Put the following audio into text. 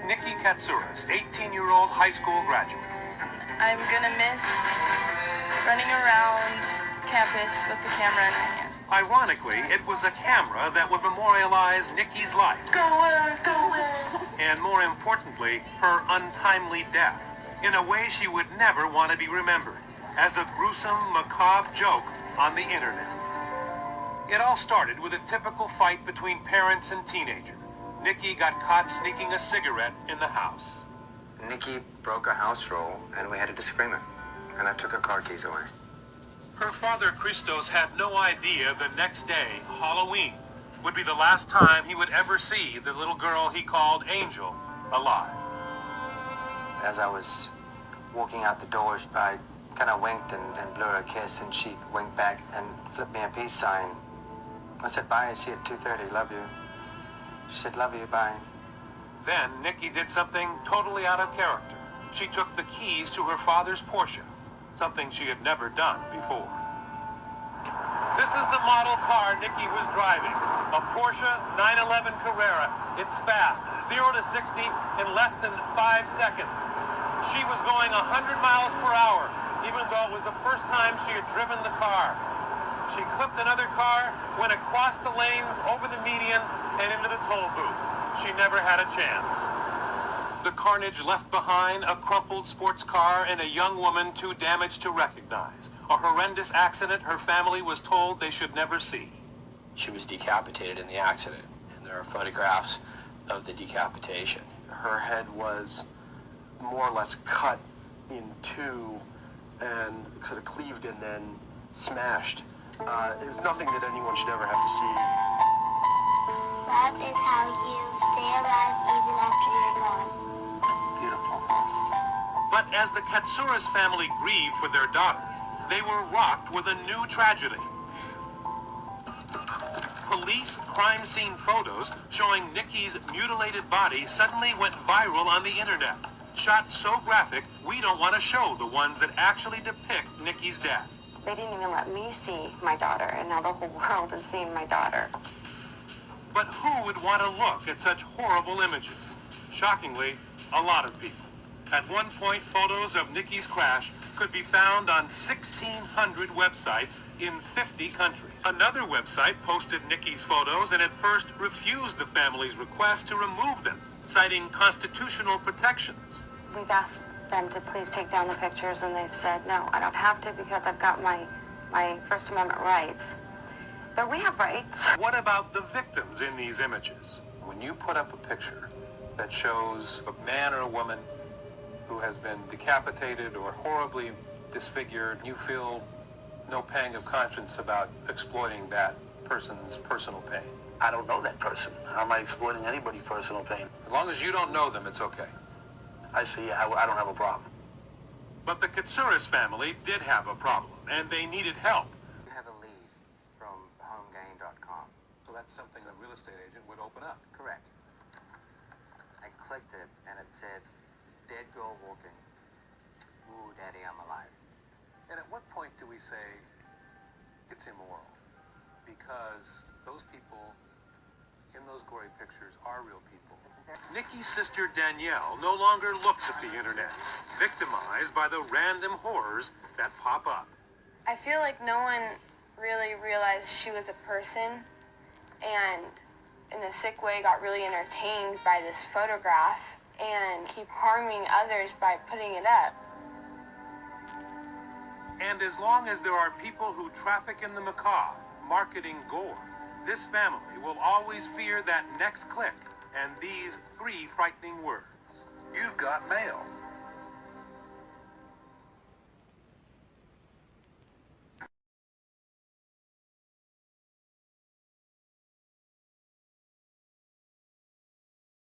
Nikki Catsouras, 18-year-old high school graduate. I'm gonna miss running around campus with the camera in my hand. Ironically, it was a camera that would memorialize Nikki's life. Go away, go away. And more importantly, her untimely death, in a way she would never want to be remembered, as a gruesome, macabre joke on the internet. It all started with a typical fight between parents and teenager. Nikki got caught sneaking a cigarette in the house. Nikki broke a house rule, and we had a disagreement, and I took her car keys away. Her father, Christos, had no idea the next day, Halloween, would be the last time he would ever see the little girl he called Angel alive. As I was walking out the door, I kind of winked and blew her a kiss, and she winked back and flipped me a peace sign. I said, bye, see you at 2:30, love you. She said, love you, bye. Then Nikki did something totally out of character. She took the keys to her father's Porsche, something she had never done before. This is the model car Nikki was driving, a Porsche 911 Carrera. It's fast, 0 to 60 in less than 5 seconds. She was going 100 miles per hour, even though it was the first time she had driven the car. She clipped another car, went across the lanes, over the median, and into the toll booth. She never had a chance. The carnage left behind a crumpled sports car and a young woman too damaged to recognize. A horrendous accident her family was told they should never see. She was decapitated in the accident, and there are photographs of the decapitation. Her head was more or less cut in two and sort of cleaved and then smashed. It's nothing that anyone should ever have to see. Love is how you stay alive even after you're gone. Beautiful. But as the Catsouras family grieved for their daughter, they were rocked with a new tragedy. Police crime scene photos showing Nikki's mutilated body suddenly went viral on the internet. Shot so graphic, we don't want to show the ones that actually depict Nikki's death. They didn't even let me see my daughter, and now the whole world is seeing my daughter. But who would want to look at such horrible images? Shockingly, a lot of people. At one point, photos of Nikki's crash could be found on 1,600 websites in 50 countries. Another website posted Nikki's photos and at first refused the family's request to remove them, citing constitutional protections. We've asked them to please take down the pictures, and they've said, no, I don't have to because I've got my First Amendment rights. But we have rights. What about the victims in these images? When you put up a picture that shows a man or a woman who has been decapitated or horribly disfigured, you feel no pang of conscience about exploiting that person's personal pain. I don't know that person. How am I exploiting anybody's personal pain? As long as you don't know them, it's okay. I see. I don't have a problem. But the Catsouras family did have a problem, and they needed help. We have a lead from homegame.com. So that's something a real estate agent would open up. Correct. I clicked it, and it said, dead girl walking. Ooh, daddy, I'm alive. And at what point do we say it's immoral? Because those people in those gory pictures are real people. Nikki's sister Danielle no longer looks at the internet, victimized by the random horrors that pop up. I feel like no one really realized she was a person, and in a sick way got really entertained by this photograph and keep harming others by putting it up. And as long as there are people who traffic in the macabre, marketing gore, this family will always fear that next click and these 3 frightening words. You've got mail.